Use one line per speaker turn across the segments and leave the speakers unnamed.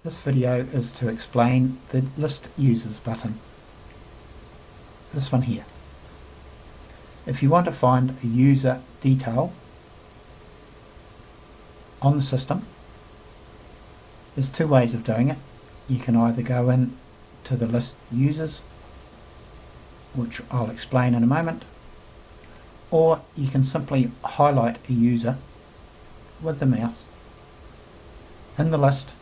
This video is to explain the List Users button. This one here. If you want to find a user detail on the system, there's two ways of doing it. You can either go in to the List Users, which I'll explain in a moment, or you can simply highlight a user with the mouse in the list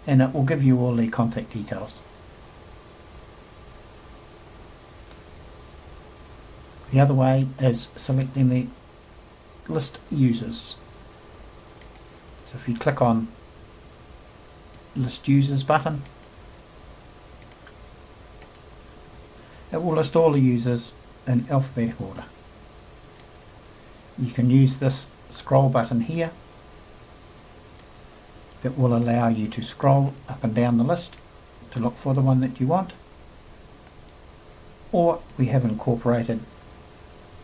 and it will give you all the contact details. The other way is selecting the List Users. So if you click on List Users button, it will list all the users in alphabetical order. You can use this scroll button here that will allow you to scroll up and down the list to look for the one that you want, or we have incorporated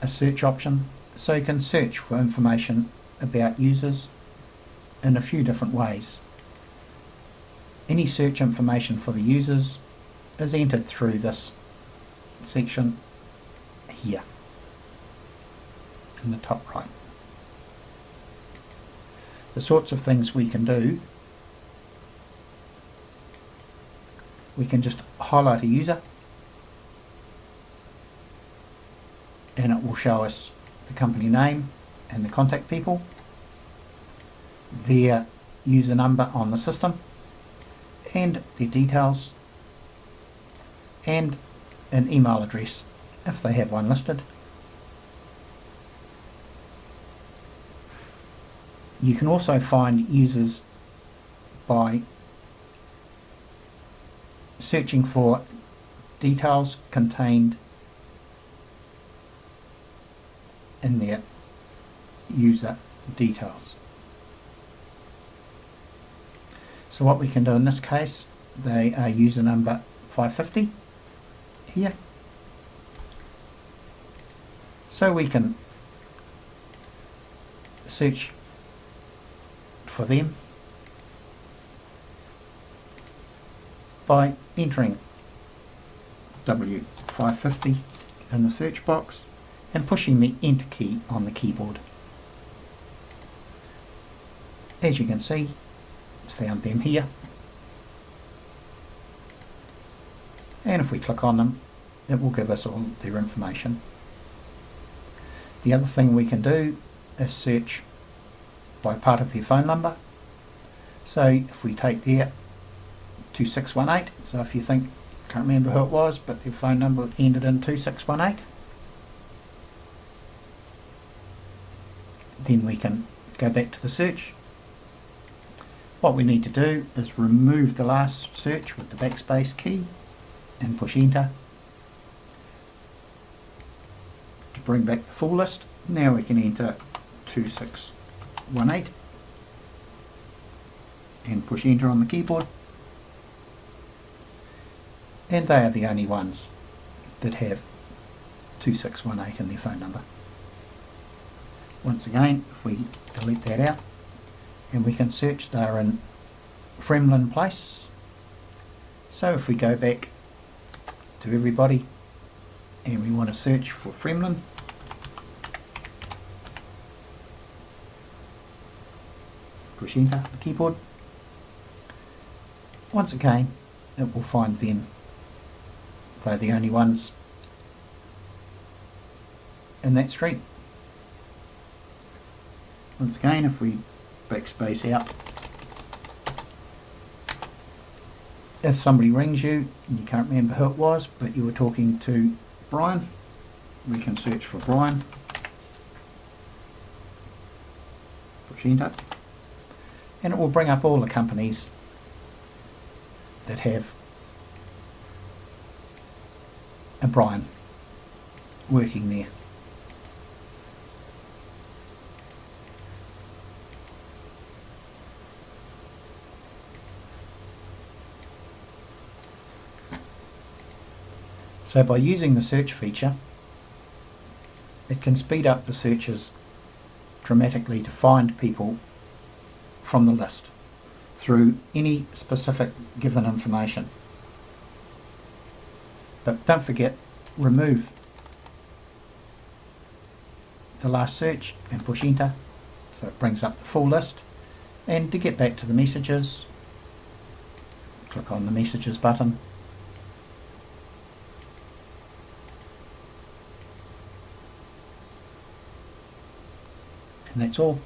a search option so you can search for information about users in a few different ways. Any search information for the users is entered through this section here in the top right. The sorts of things we can do: we can just highlight a user and it will show us the company name and the contact people, their user number on the system and their details, and an email address if they have one listed. You can also find users by searching for details contained in their user details. So what we can do in this case, they are user number 550 here. So we can search for them by entering W550 in the search box and pushing the Enter key on the keyboard. As you can see, it's found them here, and if we click on them, it will give us all their information. The other thing we can do is search by part of their phone number. So if we take their 2618, so if you think, can't remember who it was, but their phone number ended in 2618, then we can go back to the search. What we need to do is remove the last search with the backspace key and push enter to bring back the full list. Now we can enter 2618 and push enter on the keyboard, and they are the only ones that have 2618 in their phone number. Once again, if we delete that out, and we can search, they are in Fremlin Place. So if we go back to everybody and we want to search for Fremlin, push enter on the keyboard. Once again, it will find them. They're the only ones in that street. Once again, if we backspace out, if somebody rings you and you can't remember who it was, but you were talking to Brian, we can search for Brian, push enter, and it will bring up all the companies that have a Brian working there. So by using the search feature, it can speed up the searches dramatically to find people from the list. through any specific given information. But don't forget, remove the last search and push enter, so it brings up the full list. And to get back to the messages, click on the messages button, and that's all.